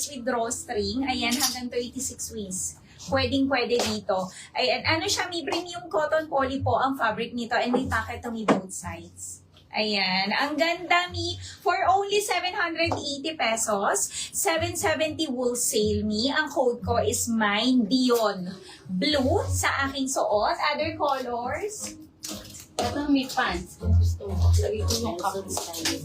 is with drawstring. Ayan, hanggang 36 waist. Pwedeng-pwede dito. Ayan, ano siya, may premium cotton poly po ang fabric nito and may pocket to me both sides. Ayan, ang ganda mi. For only 780 pesos, 770 wholesale mi. Ang code ko is mine, Dion. Blue sa aking suot. Other colors? Ito may pants. Kung gusto mo, lagi ko yung cup style.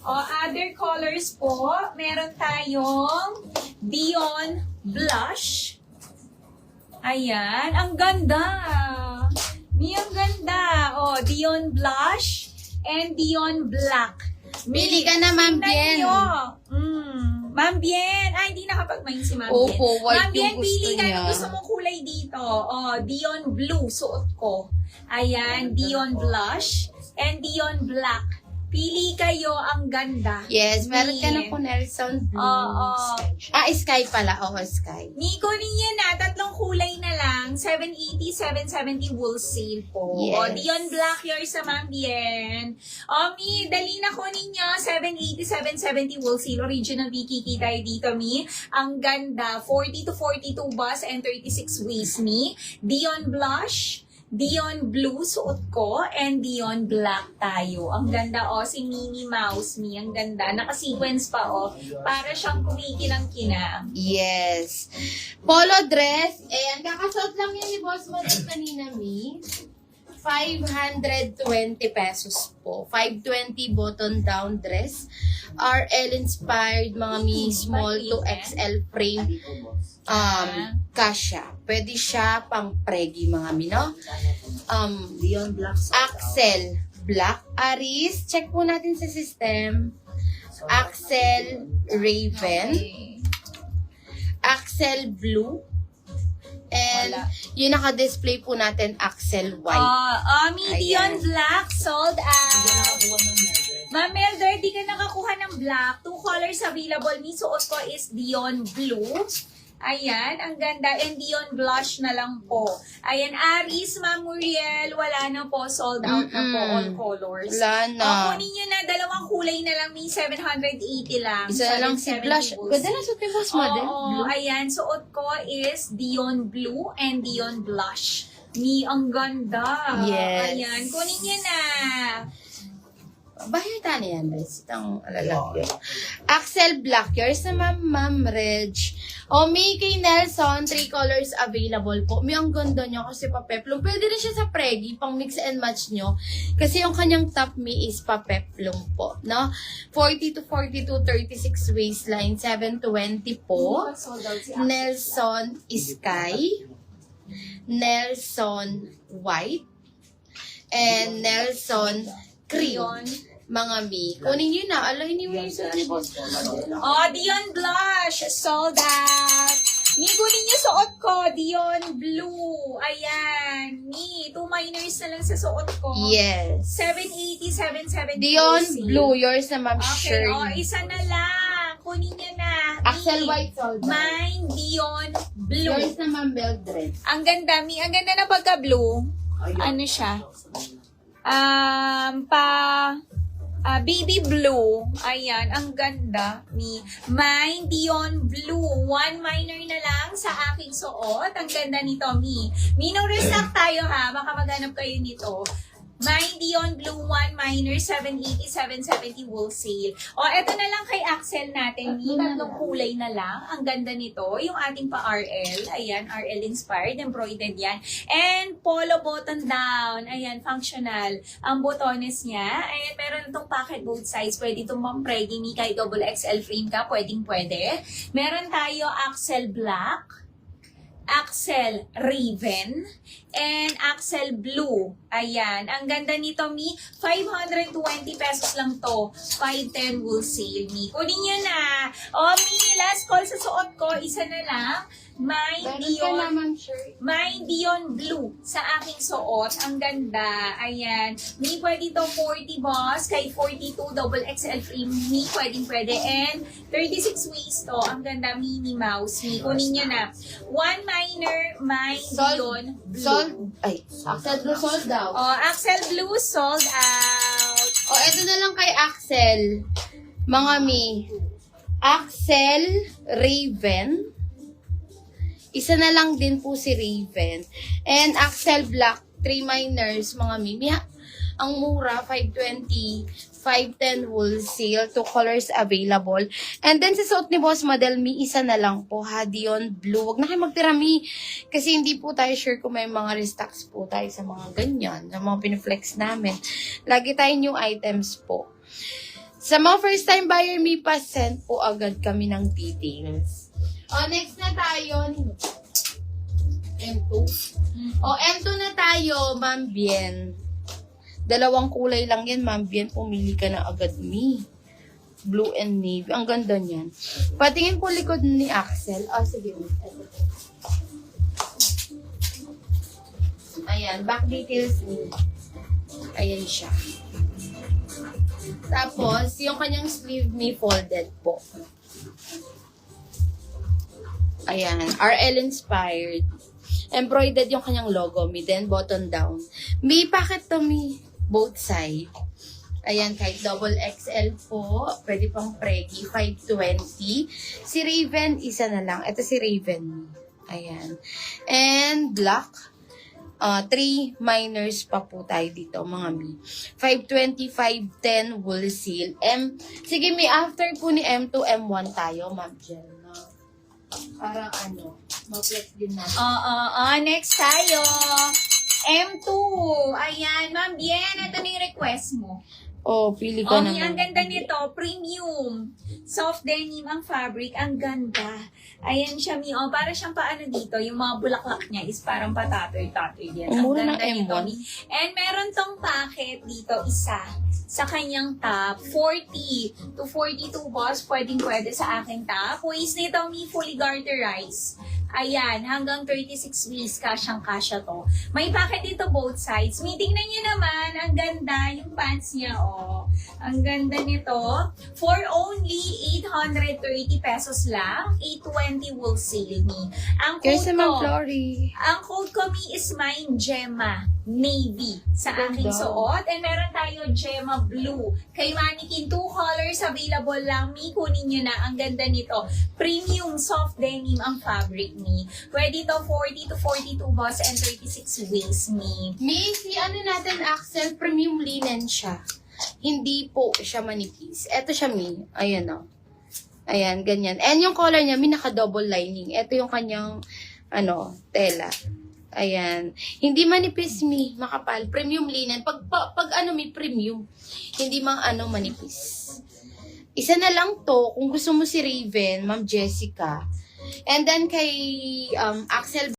Other colors po, meron tayong Dion Blush. Ayan, ang ganda. Ang ganda. Dion Blush and Dion Black. Pili ka na, Ma'am Bien. Ma'am Bien. Ay, hindi nakapag-main si Ma'am Bien. Opo, white Ma'am Bien, yung gusto pili ka niya. ng gusto mong kulay dito. Dion Blue, suot ko. Ayan, Dion Blush and Dion Black. Pili kayo, ang ganda. Yes, meron ka na po Nelson Blue. Sky pala. Sky. Nico, niya na, tatlong kulay na lang. 780, 770 wholesale po. Yes. Dion Black, yours sa Ma'am Bien. Mi, dali na ko ninyo. 780, 770 wholesale. Original BKK tayo dito, mi. Ang ganda. 40 to 42 bus and 36 waist, mi. Dion Blush, Dion Blue, suot ko, and Dion Black tayo. Ang ganda, si Minnie Mouse, mi. Ang ganda. Naka-sequence pa, para siyang kumikinang-kinang. Yes. Polo dress. Ayan, kakasuot lang yun ni Boss Model kanina, mi. 520 pesos po. 520 button down dress. RL inspired, mga mi, small to XL frame. Kasha. Pwede siya pang pregi, mga mi, no? Dion Black. Axel Black. Aris, check po natin sa system. Axel Raven. Axel Blue. And yung naka-display po natin, Axel White. Dion Black, sold out. Ma'am Melder, di ka nakakuha ng black. 2 colors available. Mi, suot ko is Dion Blue. Ayan, ang ganda. And Dion Blush na lang po. Ayan, Aris, Ma'am Muriel, wala na po. Sold out na po, all colors. Wala na. Kunin nyo na, dalawang kulay na lang. May 780 lang. Isa na lang si 770 Blush. bulls. Ganda na suot ni Boss Model. Blue. Ayan, suot ko is Dion Blue and Dion Blush. Ang ganda. Yes. Ayan, kunin nyo na. Bahay tani yan, guys. Itang alalagyo. Axel Black. Yours na Ma'am Reg. Mickey Nelson. 3 colors available po. Ang ganda niya kasi papeplum. Pwede rin siya sa pregi. Pang mix and match nyo. Kasi yung kanyang top is papeplum po. No? 40 to 42, 36 waistline. 720 po. Nelson Sky. Nelson White. And Nelson Creon, mga mi. Kunin nyo na. Alay niyo yung suot ni Boss Model. Dion Blush, sold out. Kunin niyo suot ko, Dion Blue. Ayan. 2 minors na lang sa suot ko. Yes. 780, 770. Dion wholesale. Blue. Yours na Ma'am Okay, Shirley. isa na lang. Kunin niyo na. Axel White sold out. Mine, Dion Blue. Yours na Ma'am Mildred. Ang ganda, Ang ganda na pagka-blue. Ano siya? Baby blue. Ayan, ang ganda ni Mine Dion Blue. 1 minor na lang sa aking suot. Ang ganda nito, Mi. No restock tayo ha. Baka maghanap kayo nito. Mine Dion Blue 1 minor, 780, 770 wholesale. Eto na lang kay Axel natin. Tatlong kulay na lang. Ang ganda nito. Yung ating pa-RL. Ayan, RL inspired. Embroidered yan. And polo button down. Ayan, functional. Ang botones niya. Ayan, meron itong pocket both sides. Pwede itong mampregi. Kahit double XL frame ka, pwede. Meron tayo Axel Black, Axel Raven, and Axel Blue. Ayan. Ang ganda nito, Mi. 520 pesos lang to. 510 wholesale, Mi. Kunin nyo na. Mi, last call sa suot ko. Isa na lang. Mine Dion Blue sa aking suot. Ang ganda. Ayan. Mi, pwede to 40 boss. Kay 42 double XL frame. Mi, pwede. And 36 waist to. Ang ganda. Minnie Mouse. Mi, kunin nyo na. 1 minor, Mine Dion Blue. Axel Blue sold out. Axel Blue sold out. Ito na lang kay Axel. Mga mi. Axel Raven. Isa na lang din po si Raven. And Axel Black, 3 minors, mga mimi. Ang mura, 520, 510 wholesale, 2 colors available. And then sa suot ni Boss Model, isa na lang po, Hadion Blue. Huwag na kayo magtirami kasi hindi po tayo sure kung may mga restocks po tayo sa mga ganyan, sa mga piniflex namin. Lagi tayo new items po. Sa mga first time buyer, may pa-send po agad kami ng details. Next na tayo. M2. M2 na tayo, Ma'am Bien. 2 kulay lang yan, Ma'am Bien. Pumili ka na agad, me. Blue and navy. Ang ganda niyan. Patingin po likod ni Axel. Sige. Ayan, back details ni. Ayan siya. Tapos, yung kanyang sleeve may folded po. Ayan, RL inspired. Embroidered yung kanyang logo, me, then button down. May packet to me, both side. Ayan, kahit double XL po, pwede pang preggy, 520. Si Raven, isa na lang. Ito si Raven. Ayan. And black, 3 minors pa po tayo dito, mga mi. 520, 510 wholesale. Sige, may after po ni M2, M1 tayo, Ma'am Jen. Para ma-flex din natin. Next tayo. M2. Ayan, Ma'am Bien, ito na yung request mo. Pili ko naman. Ang ganda nito, premium. Soft denim ang fabric, ang ganda. Ayan siya, Mi. Para siyang paano dito, yung mga bulaklak niya is parang patatoy-tatoy yan. Ang Mura ganda ng nito, M1. Mi. And meron tong packet dito, isa. Sa kanyang top, 40 to 42 boss, pwede sa aking top. Waist nito, Mi, fully garterized. Ayan, hanggang 36 waist, kasyang-kasya to. May packet dito both sides. Tingnan nyo naman, ang ganda yung pants niya, Ang ganda nito. For only 830 pesos lang, 820 wholesale, Mi. Ang Here's code Ma'am ko, Flory. ang code ko, Mi, is mine, Gemma Navy sa aking Ganda. suot. And meron tayo Gemma Blue. Kay Mannequin, 2 colors available lang, Mi. Kunin nyo na. Ang ganda nito. Premium soft denim ang fabric, Mi. Pwede to 40 to 42 boss and 36 waist, Mi. Si natin, Axel, premium linen siya. Hindi po siya manipis. Ito siya, Mi. Ayan, Ayan, ganyan. And yung color niya, Mi, naka-double lining. Ito yung kanyang, tela. Ayan. Hindi manipis, Mi. Makapal. Premium linen. Pag Mi, premium. Hindi manipis. Isa na lang to. Kung gusto mo si Raven, Ma'am Jessica. And then kay Axel